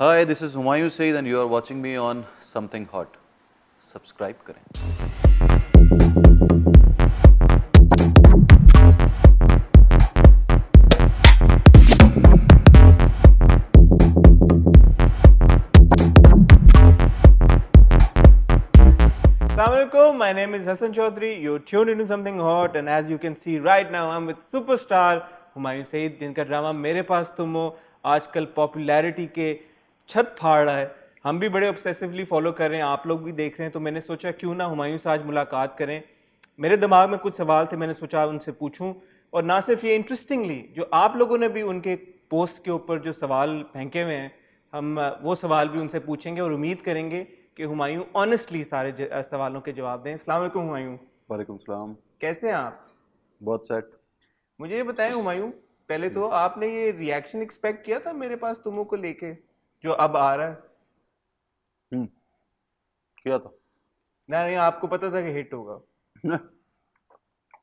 Hi, this is Humayun Saeed and you are watching me on Something Hot. Subscribe करें. Assalamualaikum, my name is Hassan Chaudhary. You're tuned into Something Hot, and as you can see right now, I'm with superstar Humayun Saeed, जिनका drama मेरे पास तुम हो आजकल popularity के छत फाड़ रहा है. हम भी बड़े ऑब्सेसिवली फॉलो कर रहे हैं, आप लोग भी देख रहे हैं, तो मैंने सोचा क्यों ना हुमायूं से आज मुलाकात करें. मेरे दिमाग में कुछ सवाल थे, मैंने सोचा उनसे पूछूं. और ना सिर्फ ये, इंटरेस्टिंगली जो आप लोगों ने भी उनके पोस्ट के ऊपर जो सवाल फेंके हुए हैं, हम वो सवाल भी उनसे पूछेंगे और उम्मीद करेंगे कि हुमायूं ऑनेस्टली सारे सवालों के जवाब दें. अस्सलाम वालेकुम हुमायूं. वालेकुम सलाम. कैसे हैं आप? बहुत सेट. मुझे ये बताएं हुमायूं, पहले तो आपने ये रिएक्शन एक्सपेक्ट किया था मेरे पास तुमों को लेके जो अब आ रहा है? किया था. नहीं, आपको पता था कि हिट होगा.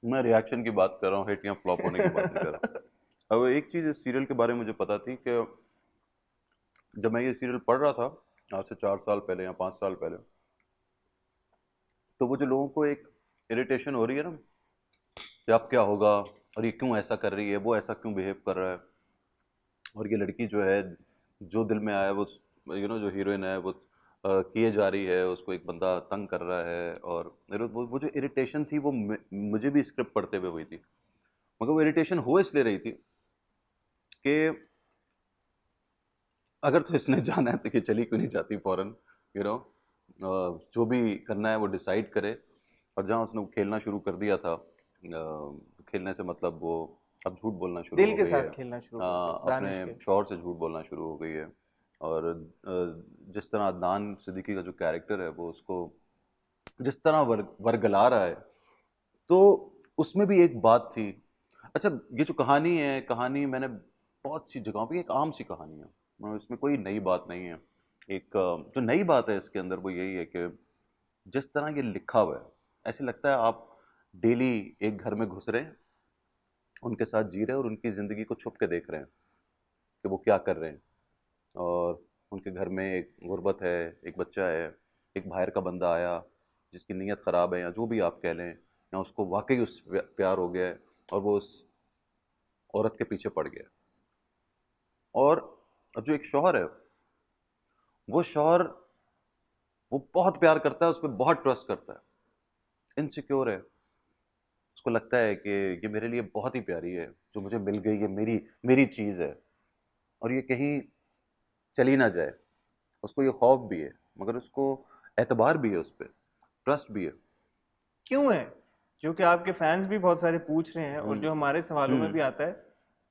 मैं रिएक्शन की बात कर रहा हूँ, हिट या फ्लॉप होने की बात नहीं कर रहा. अब एक चीज़ इस सीरियल के बारे में मुझे पता थी कि जब मैं ये सीरियल पढ़ रहा था आज से 4 साल पहले या 5 साल पहले, तो वो जो लोगों को एक इरिटेशन हो रही है ना कि अब क्या होगा और ये क्यों ऐसा कर रही है, वो ऐसा क्यों बिहेव कर रहा है, और ये लड़की जो है जो दिल में आया वो जो हीरोइन है वो किए जा रही है, उसको एक बंदा तंग कर रहा है. और वो जो इरिटेशन थी वो मुझे भी स्क्रिप्ट पढ़ते हुए हुई थी, मगर वो इरिटेशन हो इसलिए रही थी कि अगर तो इसने जाना है तो ये चली क्यों नहीं जाती फौरन. यू नो जो भी करना है वो डिसाइड करे. और जहाँ उसने खेलना शुरू कर दिया था, खेलने से मतलब वो अब झूठ बोलना शुरू दिल हो के गई साथ है. खेलना शुरू हाँ, कर अपने दानिश के. शौहर से झूठ बोलना शुरू हो गई है. और जिस तरह अदनान सिद्दीकी का जो कैरेक्टर है वो उसको जिस तरह वर्गला रहा है, तो उसमें भी एक बात थी. अच्छा, ये जो कहानी है, कहानी मैंने बहुत सी जगहों पे, एक आम सी कहानी है, इसमें कोई नई बात नहीं है. एक जो नई बात है इसके अंदर वो यही है कि जिस तरह ये लिखा हुआ है, ऐसे लगता है आप डेली एक घर में घुस रहे हैं, उनके साथ जी रहे हैं और उनकी ज़िंदगी को छुप के देख रहे हैं कि वो क्या कर रहे हैं. और उनके घर में एक गुर्बत है, एक बच्चा है, एक बाहर का बंदा आया जिसकी नीयत ख़राब है या जो भी आप कह लें, या उसको वाकई उस प्यार हो गया है और वो उस औरत के पीछे पड़ गया. और अब जो एक शौहर है, वो शौहर वो बहुत प्यार करता है, उस पर बहुत ट्रस्ट करता है, इनसिक्योर है, उसको लगता है कि ये मेरे लिए बहुत ही प्यारी है, जो मुझे मिल गई, ये मेरी मेरी चीज़ है और ये कहीं चली ना जाए. उसको ये खौफ भी है, मगर उसको एतबार भी है, उस पर ट्रस्ट भी है. क्यों है? जो कि आपके फैंस भी बहुत सारे पूछ रहे हैं और हम्म. जो हमारे सवालों में हम्म. भी आता है,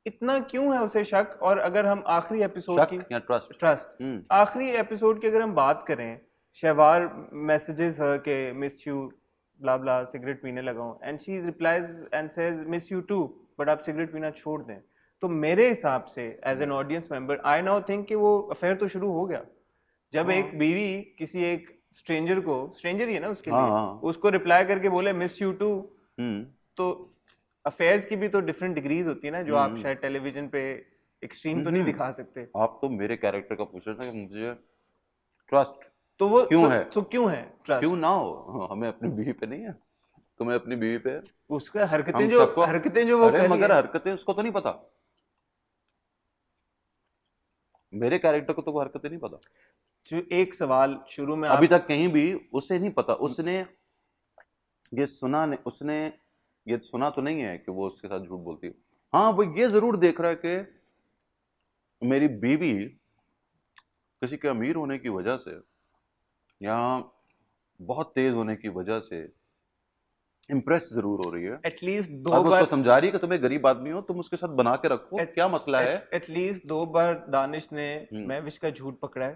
इतना क्यों है उसे शक? और अगर हम आखिरी एपिसोड की शक या ट्रस्ट. ट्रस्ट, हम्म. आखिरी एपिसोड की अगर हम बात करें, शहवार मैसेजेस है कि miss you blah blah, cigarette पीने लगा हूं, and she replies and says miss you too, but आप सिगरेट पीना छोड़ दें. तो मेरे हिसाब से as an audience member I now think कि वो अफेयर तो शुरू हो गया जब हाँ एक बीवी किसी एक स्ट्रेंजर को, स्ट्रेंजर ही है ना उसके हाँ लिए, हाँ. उसको रिप्लाई करके बोले मिस यू टू. हम्म. तो अफेयर्स की भी तो डिफरेंट डिग्रीज होती है ना, जो आप हम्म. शायद टेलीविजन पे एक्सट्रीम तो नहीं हम्म. दिखा सकते. आप तो मेरे कैरेक्टर का पूछ रहे थे कि मुझे ट्रस्ट तो वो क्यों है. क्यों है क्यों ट्रस्ट? ना हो, हमें अपनी बीवी पे नहीं है, तुम्हें अपनी बीवी पे है. उसका हम सबको. हरकतें जो वो अरे करी मगर है. हरकतें उसको तो नहीं पता, मेरे कैरेक्टर को तो वो हरकतें नहीं पता. जो एक सवाल शुरू में अभी आप, तक कहीं भी उसे नहीं पता. उसने ये सुना नहीं, उसने ये सुना तो नहीं है कि वो उसके साथ झूठ बोलती है. हाँ, वो ये जरूर देख रहा है कि मेरी बीवी किसी के अमीर होने की वजह से या बहुत तेज होने की वजह से इम्प्रेस जरूर हो रही है. एटलीस्ट और दो वो उसको बार, समझा रही है कि तुम्हें गरीब आदमी हो, तुम उसके साथ बना के रखो, क्या मसला है. एटलीस्ट दो बार दानिश ने हम्म. महविश का झूठ पकड़ा है.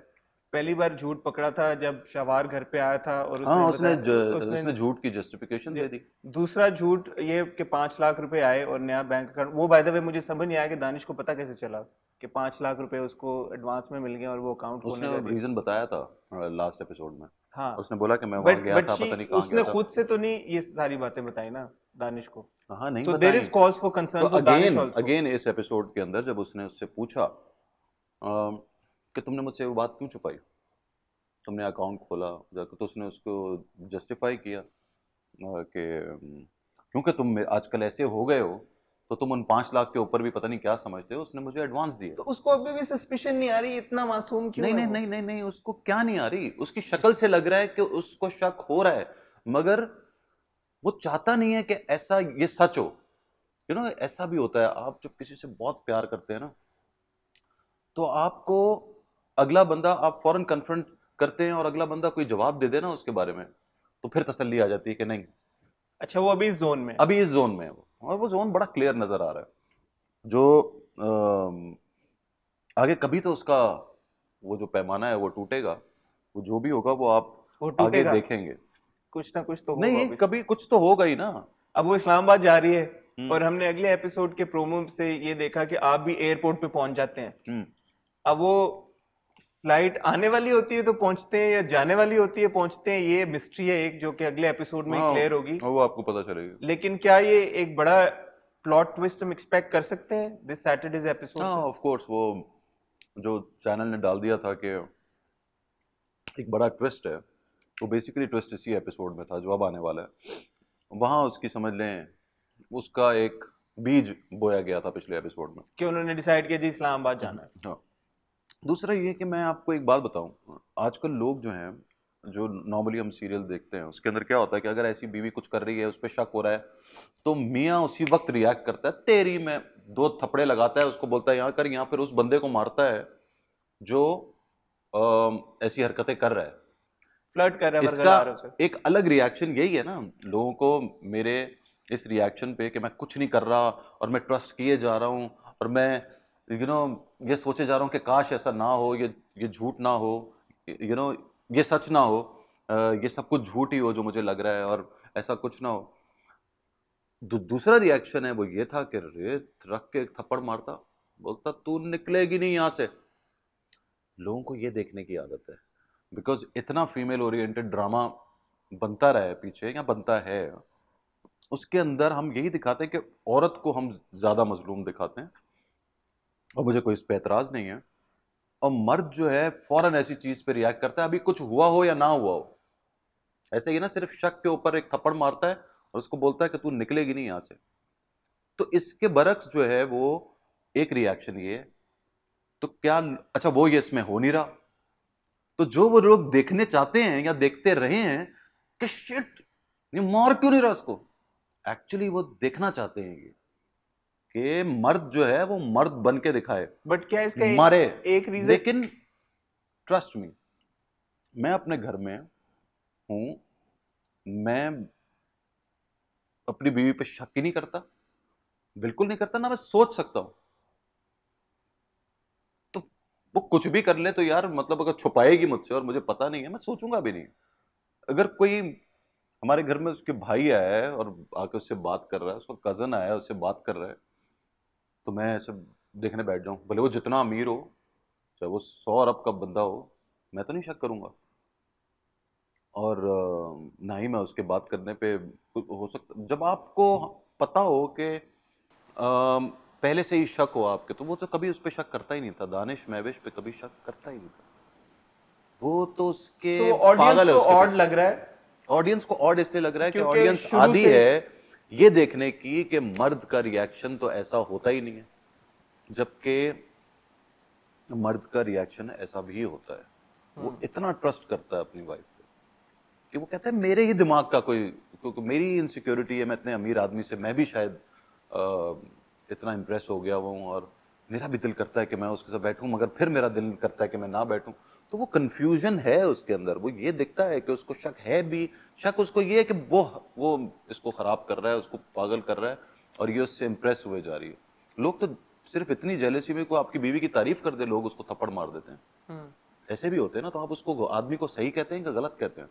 पहली बार झूठ पकड़ा था जब शवार घर पे आया था और हाँ, उसने बताया, उसने उसने झूठ की जस्टिफिकेशन दे दी. दूसरा झूठ ये कि 5 लाख रुपए आए और नया बैंक अकाउंट. वो बाय द वे मुझे समझ नहीं आया कि दानिश को पता कैसे चला कि 5 लाख रुपए उसको एडवांस में मिल गए और वो अकाउंट उसने खोलने का भी. रीजन बताया था लास्ट एपिसोड में. हाँ, उसने बोला कि मैं वहां बट गया बट था, शी, पता नहीं कहाँ गया उसने था. खुद से तो नहीं ये सारी बातें बताई ना दानिश को. हाँ, नहीं तो देयर बताई. इज कॉज फॉर तो concern for Danish again also. Again इस एपिसोड के अंदर जब उसने उससे पूछा कि तुमने मुझसे वो बात क्यों छुपाई, तुमने अकाउंट खोला जाकर तो उसने उसको जस्टिफाई किया कि क्योंकि तुम आजकल ऐसे हो गए हो तो तुम उन 5 लाख के ऊपर भी पता नहीं क्या समझते हो, उसने मुझे एडवांस दिए। तो उसको अभी भी सस्पिशन नहीं आ रही, इतना मासूम क्यों नहीं है नहीं वो? नहीं नहीं नहीं, उसको क्या नहीं आ रही, उसकी शक्ल से लग रहा है कि उसको शक हो रहा है, मगर वो चाहता नहीं है कि ऐसा ये सच हो। ऐसा भी होता है, आप जब किसी से बहुत प्यार करते हैं ना, तो आपको अगला बंदा आप फौरन कन्फ्रंट करते हैं और अगला बंदा कोई जवाब दे देना उसके बारे में, तो फिर तसल्ली आ जाती है कि नहीं, अच्छा, वो अभी इस जोन में है। अभी इस जोन में है वो, और वो जोन बड़ा क्लियर नजर आ रहा है। जो अम, आगे कभी तो उसका वो जो पैमाना है वो टूटेगा, वो जो भी होगा वो आप वो आगे टूटेगा, देखेंगे। कुछ ना कुछ तो होगा नहीं, अभी। कभी कुछ तो होगा ही ना। अब वो इस्लामाबाद जा रही है, हम्म। और हमने अगले एपिसोड के प्रोमो से ये देखा कि आप भी एयरपोर्ट पे पहुंच जाते हैं। हम्म। अब वो फ्लाइट आने वाली होती है तो पहुंचते हैं, या जाने वाली होती है पहुंचते हैं, ये मिस्ट्री है एक, जो कि अगले एपिसोड में ही हाँ, क्लियर होगी। वो आपको पता चलेगा। लेकिन क्या ये एक बड़ा प्लॉट ट्विस्ट हम एक्सपेक्ट कर सकते हैं दिस सैटरडेज एपिसोड हाँ, से? ऑफ कोर्स, वो जो चैनल ने डाल दिया था कि एक बड़ा ट्विस्ट है, वो बेसिकली ट्विस्ट इसी एपिसोड में था जो अब आने वाला है। वहां उसकी समझ लें उसका एक बीज बोया गया था पिछले एपिसोड में। कि उन्होंने डिसाइड किया जी इस्लामाबाद जाना है। हाँ। दूसरा ये कि मैं आपको एक बात बताऊं, आजकल लोग जो हैं, जो नॉर्मली हम सीरियल देखते हैं उसके अंदर क्या होता है कि अगर ऐसी बीवी कुछ कर रही है, उस पर शक हो रहा है, तो मियाँ उसी वक्त रिएक्ट करता है, तेरी में 2 थप्पड़े लगाता है, उसको बोलता है यहाँ कर, यहाँ, फिर उस बंदे को मारता है जो ऐसी हरकतें कर रहा है। फ्लर्ट कर रहा है, इसका बरगलार उसे। एक अलग रिएक्शन यही है ना लोगों को, मेरे इस रिएक्शन पे कि मैं कुछ नहीं कर रहा और मैं ट्रस्ट किए जा रहा हूँ, और मैं ये सोचे जा रहा हूँ कि काश ऐसा ना हो, ये झूठ ना हो, ये सच ना हो, ये सब कुछ झूठ ही हो जो मुझे लग रहा है, और ऐसा कुछ ना हो। दूसरा रिएक्शन है वो ये था कि रेत रख के एक थप्पड़ मारता, बोलता तू निकलेगी नहीं यहां से। लोगों को ये देखने की आदत है, बिकॉज इतना फीमेल ओरिएंटेड ड्रामा बनता रहा है पीछे या बनता है, उसके अंदर हम यही दिखाते हैं कि औरत को हम ज्यादा मजलूम दिखाते हैं, और मुझे कोई इस पे एतराज नहीं है। और मर्द जो है फौरन ऐसी चीज पे रिएक्ट करता है, अभी कुछ हुआ हो या ना हुआ हो। ऐसे ही ना, सिर्फ शक के ऊपर एक थप्पड़ मारता है और उसको बोलता है कि तू निकलेगी नहीं यहां से। तो इसके बरक्स जो है वो एक रिएक्शन ये है। तो क्या, अच्छा वो ये इसमें हो नहीं रहा, तो जो वो लोग देखने चाहते हैं या देखते रहे हैं कि शिट ये मार क्यों नहीं रहा उसको, एक्चुअली वो देखना चाहते हैं ये कि मर्द जो है वो मर्द बन के दिखाए, बट क्या इसका मारे। एक रीजन? लेकिन ट्रस्ट मी, मैं अपने घर में हूं, मैं अपनी बीवी पे शक ही नहीं करता, बिल्कुल नहीं करता, ना मैं सोच सकता हूं। तो वो कुछ भी कर ले तो यार, मतलब अगर छुपाएगी मुझसे और मुझे पता नहीं है, मैं सोचूंगा भी नहीं। अगर कोई हमारे घर में उसके भाई आया है और आके उससे बात कर रहा है, उसका कजन आया है उससे बात कर रहा है, तो मैं ऐसे देखने बैठ जाऊं, भले वो जितना अमीर हो, चाहे वो 100 अरब का बंदा हो, मैं तो नहीं शक करूंगा। और ना ही मैं उसके बात करने पे हो सकता, जब आपको पता हो कि पहले से ही शक हो आपके, तो वो तो कभी उस पर शक करता ही नहीं था। दानिश महविश पे कभी शक करता ही नहीं था, वो तो उसके तो ऑडियंस पागल है को उसके ऑड पीछे। लग रहा है, ऑडियंस को ऑड इसलिए लग रहा है कि क्योंकि ऑडियंस शुरू आदी से है ये देखने की कि मर्द का रिएक्शन तो ऐसा होता ही नहीं है, जबकि मर्द का रिएक्शन ऐसा भी होता है। वो इतना ट्रस्ट करता है अपनी वाइफ पे कि वो कहता है मेरे ही दिमाग का कोई, क्योंकि मेरी इनसिक्योरिटी है, मैं इतने अमीर आदमी से मैं भी शायद इतना इंप्रेस हो गया हूँ, और मेरा भी दिल करता है कि मैं उसके साथ बैठूं, मगर फिर मेरा दिल करता है कि मैं ना बैठूं। तो वो कंफ्यूजन है उसके अंदर, वो ये दिखता है कि उसको शक है भी, शक उसको ये है कि वो इसको खराब कर रहा है, उसको पागल कर रहा है, और ये उससे इंप्रेस हुए जा रही है। लोग तो सिर्फ इतनी जेलेसी में को आपकी बीवी की तारीफ कर दे, लोग उसको थप्पड़ मार देते हैं। ऐसे भी होते हैं ना, तो आप उसको आदमी को सही कहते हैं कि गलत कहते हैं?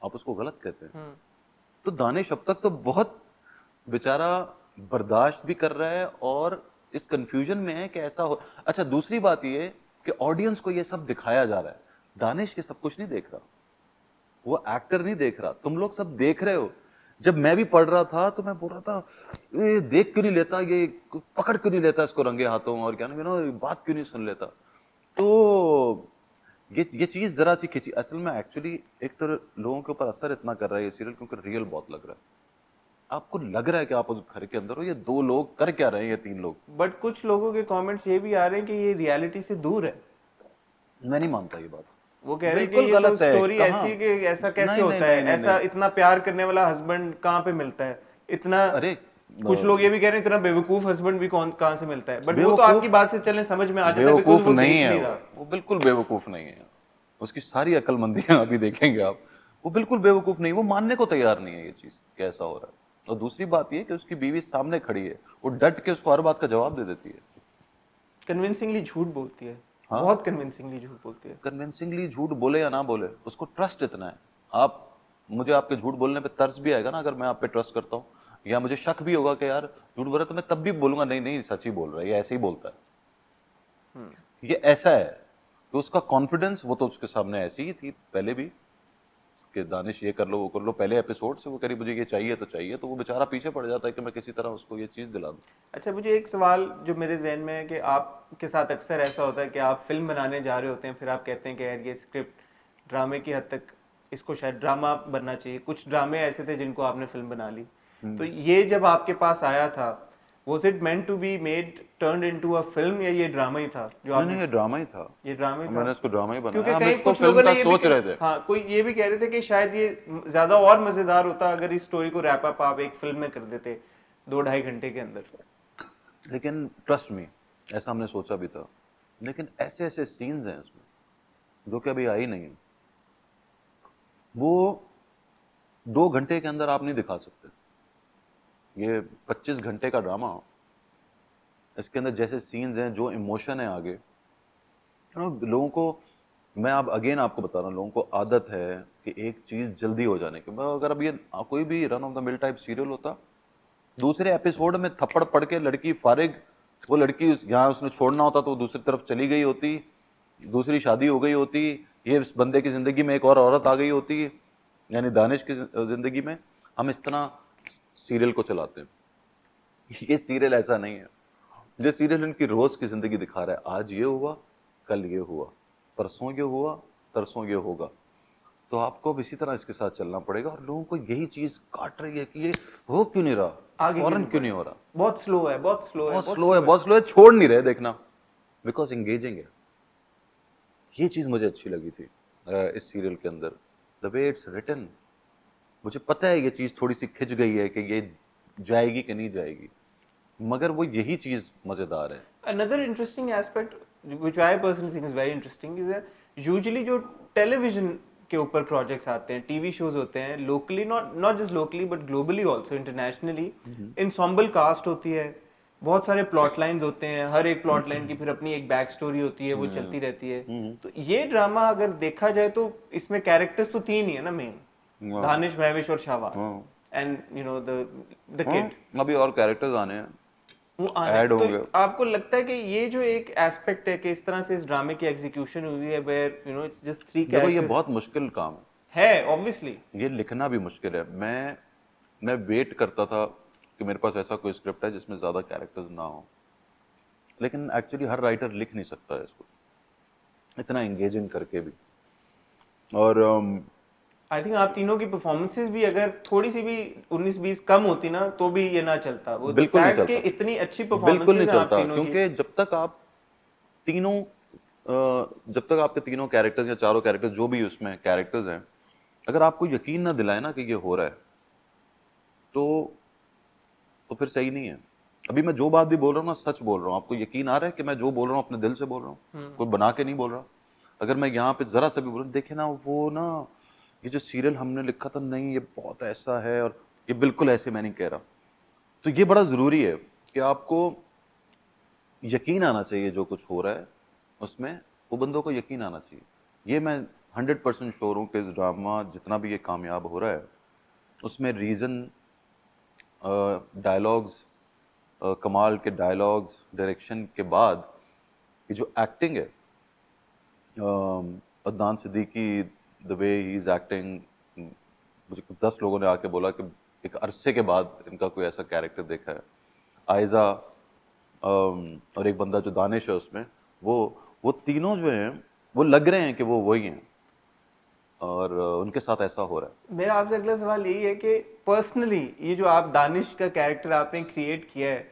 आप उसको गलत कहते हैं। तो दानिश अब तक तो बहुत बेचारा बर्दाश्त भी कर रहा है, और इस कंफ्यूजन में है कि ऐसा हो। अच्छा, दूसरी बात ये कि ऑडियंस को ये सब दिखाया जा रहा है, दानिश ये सब कुछ नहीं देख रहा, वो एक्टर नहीं देख रहा, तुम लोग सब देख रहे हो। जब मैं भी पढ़ रहा था तो मैं बोल रहा था ये देख क्यों नहीं लेता, ये पकड़ क्यों नहीं लेता इसको रंगे हाथों, और क्या ना बात क्यों नहीं सुन लेता। तो ये चीज जरा सी खिंची असल में एक्चुअली। एक तो लोगों के ऊपर असर इतना कर रहा है ये सीरियल क्योंकि रियल बहुत लग रहा है। आपको लग रहा है कि आप उस घर के अंदर हो, ये दो लोग कर क्या रहे हैं, ये तीन लोग। बट कुछ लोगों के कमेंट्स ये भी आ रहे हैं कि ये रियलिटी से दूर है। मैं नहीं मानता ये बात। वो कह रहे हैं कि बिल्कुल ये तो गलत है, स्टोरी कहाँ। ऐसी है कि ऐसा कैसे नहीं नहीं होता है, नहीं नहीं ऐसा नहीं। इतना प्यार करने वाला हस्बैंड कहाँ पे मिलता है इतना। अरे कुछ लोग ये भी कह रहे हैं इतना बेवकूफ हस्बैंड भी कौन कहाँ से मिलता है, बट वो तो आपकी बेवकूफ बात से चलने समझ में आ जाता है बिकॉज बेवकूफ वो नहीं देख है नहीं रहा। वो बिल्कुल बेवकूफ नहीं है। उसकी सारी अक्लमंदियां अभी देखेंगे आप। वो बिल्कुल बेवकूफ नहीं, वो मानने को तैयार नहीं है ये चीज कैसा हो रहा है। और दूसरी बात ये कि उसकी बीवी सामने खड़ी है, वो डट के उसको हर बात का जवाब दे देती है। कन्विंसिंगली झूठ बोलती है, हाँ, बहुत कन्विंसिंगली झूठ बोलती है। कन्विंसिंगली झूठ बोले या ना बोले, उसको ट्रस्ट इतना है। आप मुझे आपके झूठ बोलने पे तरस भी आएगा ना, अगर मैं आप पे ट्रस्ट करता हूँ, या मुझे शक भी होगा कि यार झूठ बोल रहा है, तो मैं तब भी बोलूंगा नहीं नहीं सच ही बोल रहा है, ये ऐसे ही बोलता है, ये ऐसा है। तो उसका कॉन्फिडेंस, वो तो उसके सामने ऐसी ही थी पहले भी कि दानिश ये कर लो वो कर लो। पहले एपिसोड से वो करी मुझे ये चाहिए तो चाहिए, तो वो बेचारा पीछे पड़ जाता है कि मैं किसी तरह उसको ये चीज दिला दूं। अच्छा, मुझे एक सवाल जो मेरे जहन में है कि आपके साथ अक्सर ऐसा होता है कि आप फिल्म बनाने जा रहे होते हैं, फिर आप कहते हैं कि यार ये स्क्रिप्ट ड्रामे की हद तक, इसको शायद ड्रामा बनना चाहिए। कुछ ड्रामे ऐसे थे जिनको आपने फिल्म बना ली, तो ये जब आपके पास आया था, was it meant to be made turn into a film, या ये ड्रामा ही था जो नहीं आपने? नहीं, ये ड्रामा ही था। ये ड्रामे था। मैंने इसको ड्रामा ही बनाया, क्योंकि हम कहीं इसको कुछ फिल्म लोगों ने का ये भी सोच रहे थे। हाँ, कोई ये भी कह रहे थे कि शायद ये ज्यादा और मजेदार होता अगर इस स्टोरी को रैप अप आप एक फिल्म में कर देते 2-2.5 घंटे के अंदर। लेकिन ट्रस्ट मी, ऐसा हमने सोचा भी था, लेकिन ऐसे ऐसे सीन्स हैं इसमें जो कि अभी आई नहीं है। वो 2 घंटे के अंदर आप नहीं दिखा सकते। ये 25 घंटे का ड्रामा, इसके अंदर जैसे सीन्स हैं, जो इमोशन है आगे, लोगों को, मैं अब अगेन आपको बता रहा हूँ, लोगों को आदत है कि एक चीज जल्दी हो जाने की। अगर अब ये कोई भी run of the mill type serial होता, दूसरे एपिसोड में थप्पड़ पड़ के लड़की फारिग, वो लड़की यहाँ उसने छोड़ना होता तो वो दूसरी तरफ चली गई होती, दूसरी शादी हो गई होती, ये इस बंदे की जिंदगी में एक और औरत आ गई होती, यानी दानिश की जिंदगी में। हम इस तरह सीरियल को चलाते हैं। ये सीरियल ऐसा नहीं है। ये सीरियल इनकी रोज की जिंदगी दिखा रहा है, आज ये हुआ, कल ये हुआ, परसों ये हुआ, तरसों ये होगा। तो आपको अब इसी तरह इसके साथ चलना पड़ेगा। और लोगों को यही चीज काट रही है कि ये हो क्यों नहीं रहा, आगे क्यों फौरन नहीं क्यों बढ़ नहीं रहा? हो रहा। बहुत स्लो है, बहुत स्लो है, बहुत बहुत स्लो है, स्लो है। बहुत स्लो है, छोड़ नहीं रहे देखना, बिकॉज एंगेजिंग है। ये चीज मुझे अच्छी लगी थी इस सीरियल के अंदर, द वे इट्स रिटन। मुझे पता है ये चीज थोड़ी सी खिंच गई है कि ये जाएगी कि नहीं जाएगी, मगर वो यही चीज मजेदार है। Another interesting aspect, which I personally think is very interesting, is that usually जो टेलीविजन के ऊपर प्रोजेक्ट्स आते हैं, टीवी शोज होते हैं locally, not not just locally but globally also, internationally, ensemble cast होती है, बहुत सारे प्लॉट लाइन्स होते हैं, हर एक प्लॉट लाइन की फिर अपनी एक बैक स्टोरी होती है, वो चलती रहती है। तो ये ड्रामा अगर देखा जाए तो इसमें कैरेक्टर्स तो तीन ही है ना मेन, दानिश, महविश और शाहवाज, and you know the kid. अभी और कैरेक्टर्स आने हैं, वो आने, ऐड तो होंगे। आपको लगता है कि ये जो एक एस्पेक्ट है कि इस तरह से इस ड्रामे की एग्जीक्यूशन हुई है, where you know it's just three देखो ये कैरेक्टर्स, बहुत मुश्किल काम है ऑब्वियसली। है, ये लिखना भी मुश्किल है। मैं वेट करता था कि मेरे पास ऐसा कोई स्क्रिप्ट है जिसमें ज्यादा कैरेक्टर्स ना हो, लेकिन एक्चुअली हर राइटर लिख नहीं सकता है इसको इतना एंगेजिंग करके भी। और आई थिंक आप तीनों की परफॉर्मेंसेज भी अगर थोड़ी सी भी 19-20 कम होती ना तो भी ये ना चलता, वो द बिल्कुल नहीं फैक्ट कि चलता, इतनी अच्छी बिल्कुल नहीं परफॉर्मेंसेज हैं आप चलता, तीनों की। क्योंकि जब तक आप तीनों जब तक आपके तीनों कैरेक्टर्स या चारों कैरेक्टर्स जो भी उसमें कैरेक्टर्स हैं, अगर आपको यकीन ना दिलाए ना कि ये हो रहा है, तो फिर सही नहीं है। अभी मैं जो बात भी बोल रहा हूँ ना, सच बोल रहा हूँ, आपको यकीन आ रहा है कि मैं जो बोल रहा हूँ अपने दिल से बोल रहा हूँ, कोई बना के नहीं बोल रहा। अगर मैं यहाँ पे जरा सा भी बोल, देखे ना वो ना, ये जो सीरियल हमने लिखा था, नहीं ये बहुत ऐसा है, और ये बिल्कुल ऐसे मैं नहीं कह रहा। तो ये बड़ा जरूरी है कि आपको यकीन आना चाहिए जो कुछ हो रहा है उसमें, वो बंदों को यकीन आना चाहिए। ये मैं 100% श्योर हूँ कि इस ड्रामा जितना भी ये कामयाब हो रहा है, उसमें रीजन, डायलॉग्स, कमाल के डायलॉग्स, डायरेक्शन के बाद ये जो एक्टिंग है, Adnan Siddiqui, the way he is acting, मुझे 10 लोगों ने आके बोला कि एक अरसे के बाद इनका कोई ऐसा कैरेक्टर देखा है। आयजा और एक बंदा जो दानिश है उसमें, वो वो तीनों जो हैं वो लग रहे हैं कि वो वही हैं, और उनके साथ ऐसा हो रहा है। मेरा आपसे अगला सवाल यही है कि पर्सनली ये जो आप दानिश का कैरेक्टर आपने क्रिएट किया है,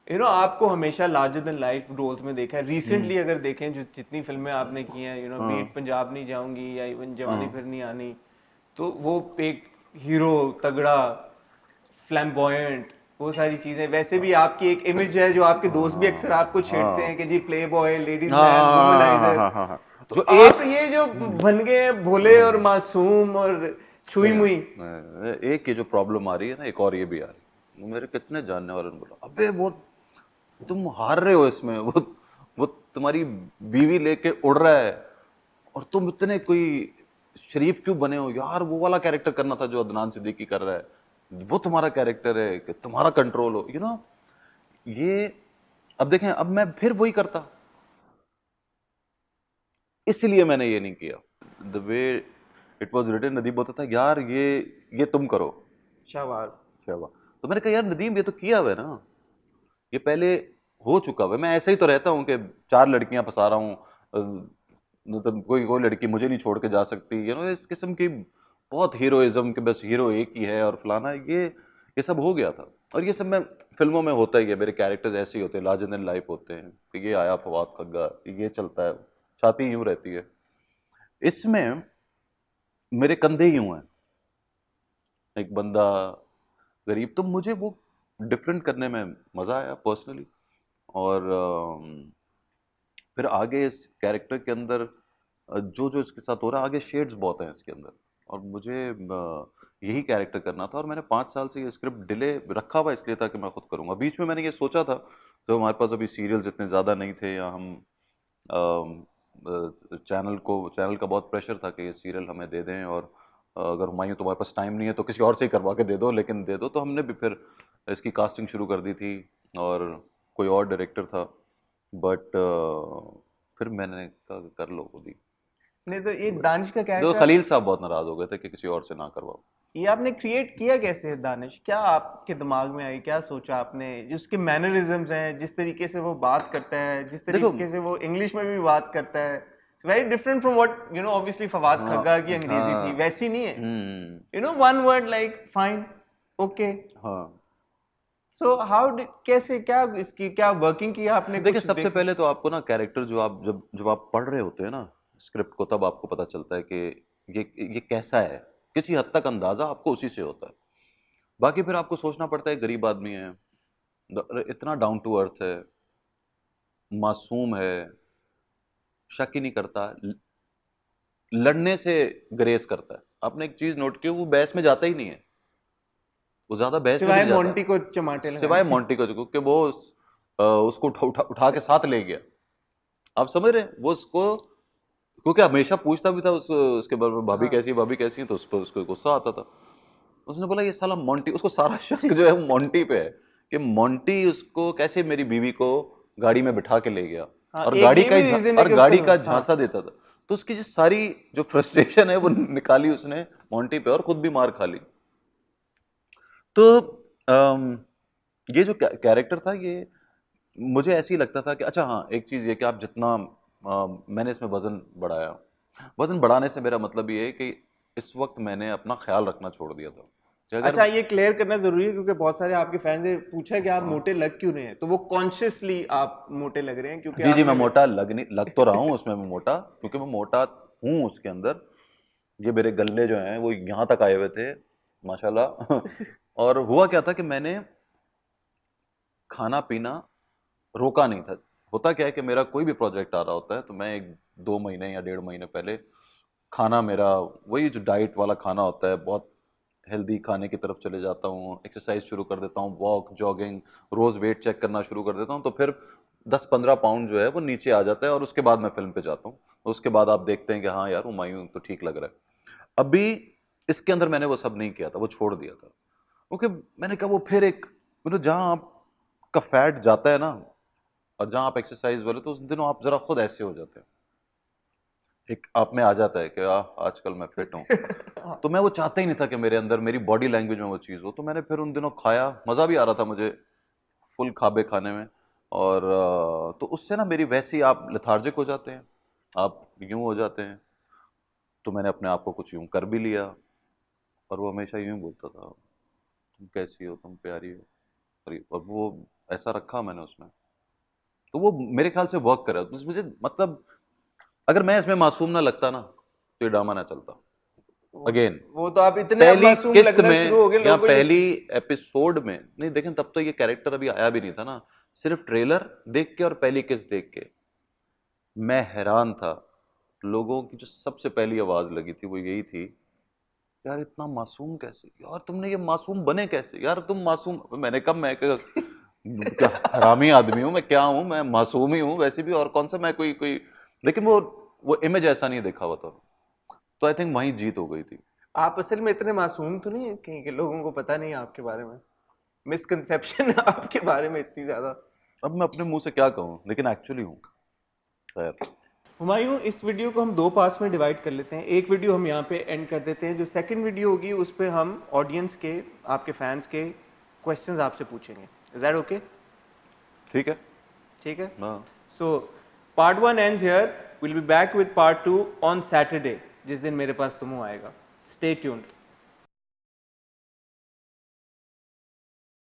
आपको हमेशा लार्जर देन लाइफ रोल्स में देखा है। रिसेंटली अगर देखें जो जितनी फिल्में आपने की हैं, बीट पंजाब नहीं जाऊंगी या इवन जवानी फिर नहीं आनी, तो वो एक हीरो तगड़ा, फ्लैम्बॉयंट, वो सारी चीजें। वैसे भी आपकी एक इमेज है जो आपके दोस्त भी अक्सर आपको छेड़ते हैं कि जी playboy, ladies man, womaniser. तो जो आप एक ये जो बन गए हैं भोले और मासूम और छुई मुई। एक ये जो प्रॉब्लम आ रही है ना, एक और ये भी आ रही है। मेरे कितने जानने वालों ने बोला, अबे वो तुम हार रहे हो इसमें, वो तुम्हारी बीवी लेके उड़ रहा है और तुम इतने कोई शरीफ क्यों बने हो यार, वो वाला कैरेक्टर करना था जो अदनान सिद्दीकी कर रहा है, वो तुम्हारा कैरेक्टर है कि तुम्हारा कंट्रोल हो, ये। अब देखें, अब मैं फिर वही करता, इसलिए मैंने ये नहीं किया। The way it was written, Nadeem बोलता था यार ये तुम करो। शाबाश। शाबाश। तो मैंने कहा यार नदीम, ये तो किया हुआ है ना, ये पहले हो चुका हुआ है। मैं ऐसे ही तो रहता हूँ कि 4 लड़कियां फंसा रहा हूँ, मतलब कोई कोई लड़की मुझे नहीं छोड़ के जा सकती, इस किस्म की बहुत हीरोइज्म के, बस हीरो एक ही है और फलाना, ये सब हो गया था। और ये सब मैं फिल्मों में होता ही है, मेरे कैरेक्टर्स ऐसे ही होते हैं, लार्जर देन लाइफ होते हैं कि ये आया फवाद खग्गा, ये चलता है, छाती यूं रहती है। इसमें मेरे कंधे यूं हैं, एक बंदा गरीब, तो मुझे वो डिफरेंट करने में मजा आया पर्सनली। और फिर आगे इस कैरेक्टर के अंदर जो जो इसके साथ हो रहा है, आगे शेड्स बहुत हैं इसके अंदर, और मुझे यही कैरेक्टर करना था। और मैंने 5 साल से ये स्क्रिप्ट डिले रखा हुआ इसलिए था कि मैं खुद करूंगा। बीच में मैंने ये सोचा था, तो हमारे पास अभी सीरियल्स इतने ज़्यादा नहीं थे, या हम चैनल का बहुत प्रेशर था कि ये सीरियल हमें दे दें, और अगर हुमायूं तुम्हारे पास टाइम नहीं है तो किसी और से ही करवा के दे दो, लेकिन दे दो। तो हमने भी फिर इसकी कास्टिंग शुरू कर दी थी, और कोई और डायरेक्टर था, बट फिर मैंने कहा कर लो खुद ही। नहीं तो ये दानिश का जो कैरेक्टर खलील साहब बहुत नाराज हो गए थे कि किसी और से ना करवाओ। ये आपने क्रिएट किया कैसे दानिश? क्या आपके दिमाग में आई, क्या सोचा आपने? जो उसके मैनरिज्म्स हैं, जिस तरीके से वो बात करता है, जिस देखो, तरीके से वो इंग्लिश में भी बात करता है, it's very different from what obviously Fawad हाँ खग्गा की अंग्रेजी थी हाँ, वैसी नहीं है। Hmm, one word like fine, okay. हाँ। सो हाउ कैसे, क्या इसकी क्या वर्किंग किया आपने देखिए, कुछ सबसे देख? पहले तो आपको ना कैरेक्टर, जो आप जब आप पढ़ रहे होते हैं ना स्क्रिप्ट को, तब आपको पता चलता है कि ये कैसा है। किसी हद तक अंदाजा आपको उसी से होता है। बाकी फिर आपको सोचना पड़ता है, गरीब आदमी है, इतना डाउन टू अर्थ है, मासूम है, शक ही नहीं करता, लड़ने से ग्रेस करता है। आपने एक चीज नोट की, वो बहस में जाता ही नहीं है, वो ज्यादा बहस में भी सिवाय नहीं जाता, मोंटी को चमाटे सिवाय लगाने। मोंटी को, क्योंकि वो उसको उठा के साथ ले गया। आप समझ रहे हैं, वो उसको, क्योंकि हमेशा पूछता भी था उसके बारे में, भाभी हाँ। कैसी है, भाभी कैसी है, तो उस पर उसको गुस्सा आता था। उसने बोला ये साला मोंटी, उसको सारा शक जो है वो मोंटी पे है, कि मोंटी उसको कैसे मेरी बीवी को गाड़ी में बिठा के ले गया, हाँ, और एक ये भी रीजन है और कि उसका। गाड़ी का हाँ। झांसा देता था। तो उसकी जो सारी जो फ्रस्ट्रेशन है वो निकाली उसने मोंटी पे, और खुद भी मार खा ली। तो ये जो कैरेक्टर था, ये मुझे ऐसे ही लगता था कि अच्छा हाँ, एक चीज़ ये कि आप जितना मैंने इसमें वज़न बढ़ाया, वज़न बढ़ाने से मेरा मतलब ये है कि इस वक्त मैंने अपना ख्याल रखना छोड़ दिया था कि अगर अच्छा, ये क्लियर करना जरूरी है क्योंकि बहुत सारे आपके फैंस ने पूछा है कि आप मोटे लग क्यों रहे हैं, तो वो कॉन्शियसली आप मोटे लग रहे हैं क्योंकि जी जी, मैं आपने मोटा लग तो रहा हूँ उसमें, मैं मोटा, क्योंकि मैं मोटा हूँ उसके अंदर। ये मेरे गल्ले जो हैं वो यहाँ तक आए हुए थे, माशाल्लाह। और हुआ क्या था कि मैंने खाना पीना रोका नहीं था। होता क्या है कि मेरा कोई भी प्रोजेक्ट आ रहा होता है तो मैं 1-2 महीने या 1.5 महीने पहले खाना मेरा वही जो डाइट वाला खाना होता है, बहुत हेल्दी खाने की तरफ चले जाता हूँ, एक्सरसाइज शुरू कर देता हूँ, वॉक, जॉगिंग, रोज वेट चेक करना शुरू कर देता हूँ, तो फिर 10-15 पाउंड जो है वो नीचे आ जाता है, और उसके बाद मैं फिल्म पे जाता हूँ। उसके बाद आप देखते हैं कि हाँ यार, हुमायूं तो ठीक लग रहा है। अभी इसके अंदर मैंने वो सब नहीं किया था, वो छोड़ दिया था, क्योंकि मैंने कहा वो फिर एक, मतलब जहाँ आपका फैट जाता है ना, और जहाँ आप एक्सरसाइज वाले, तो उस दिनों आप जरा खुद ऐसे हो जाते हैं, एक आप में आ जाता है कि आजकल मैं फिट हूँ। तो मैं वो चाहता ही नहीं था कि मेरे अंदर, मेरी बॉडी लैंग्वेज में वो चीज़ हो। तो मैंने फिर उन दिनों खाया, मज़ा भी आ रहा था मुझे फुल खाबे खाने में, और तो उससे ना मेरी वैसी, आप लेथार्जिक हो जाते हैं, आप यूं हो जाते हैं। तो मैंने अपने आप को कुछ यूं कर भी लिया, और वो हमेशा यूं ही बोलता था, तुम कैसी हो, तुम प्यारी हो। और वो ऐसा रखा मैंने उसमें, तो वो मेरे ख्याल से वर्क कर रहा है। तो मुझे मतलब, अगर मैं इसमें मासूम ना लगता ना, तो ये ड्रामा ना चलता। वो अगेन, वो तो आप इतने अब पहली मासूम किस्त लगना शुरू में हो गए या लोगों को ये। पहली एपिसोड में नहीं, देखें तब तो ये कैरेक्टर अभी आया भी नहीं था ना। सिर्फ ट्रेलर देख के और पहली किस्त देख के मैं हैरान था। लोगों की जो सबसे पहली आवाज लगी थी वो यही थी, यार इतना मासूम कैसे, यार तुमने ये मासूम बने कैसे, यार तुम मासूम। मैंने कहा मैं क्या हरामी आदमी हूँ मैं, क्या हूँ मैं, मासूम ही हूँ वैसे भी, और कौन सा मैं कोई कोई। लेकिन वो इमेज ऐसा नहीं देखा हुआ था। तो आई थिंक वहीं जीत हो गई थी। आप असल में इतने मासूम तो नहीं है कहीं के लोगों को पता नहीं है आपके बारे में, मिसकंसेप्शन आपके बारे में इतनी ज्यादा। अब मैं अपने मुंह से क्या कहूँ, लेकिन एक्चुअली हूँ। खैर। हुमायूं, इस वीडियो को हम दो पार्ट्स में डिवाइड कर लेते हैं। एक वीडियो हम यहाँ पे एंड कर देते हैं, जो सेकंड वीडियो होगी उस पे हम ऑडियंस के, आपके फैंस के क्वेश्चंस आपसे पूछेंगे। Is that okay? ठीक है। ठीक है। हाँ। So part 1 ends here, will be back with part 2 on Saturday, जिस दिन मेरे पास तुम आएगा। Stay tuned.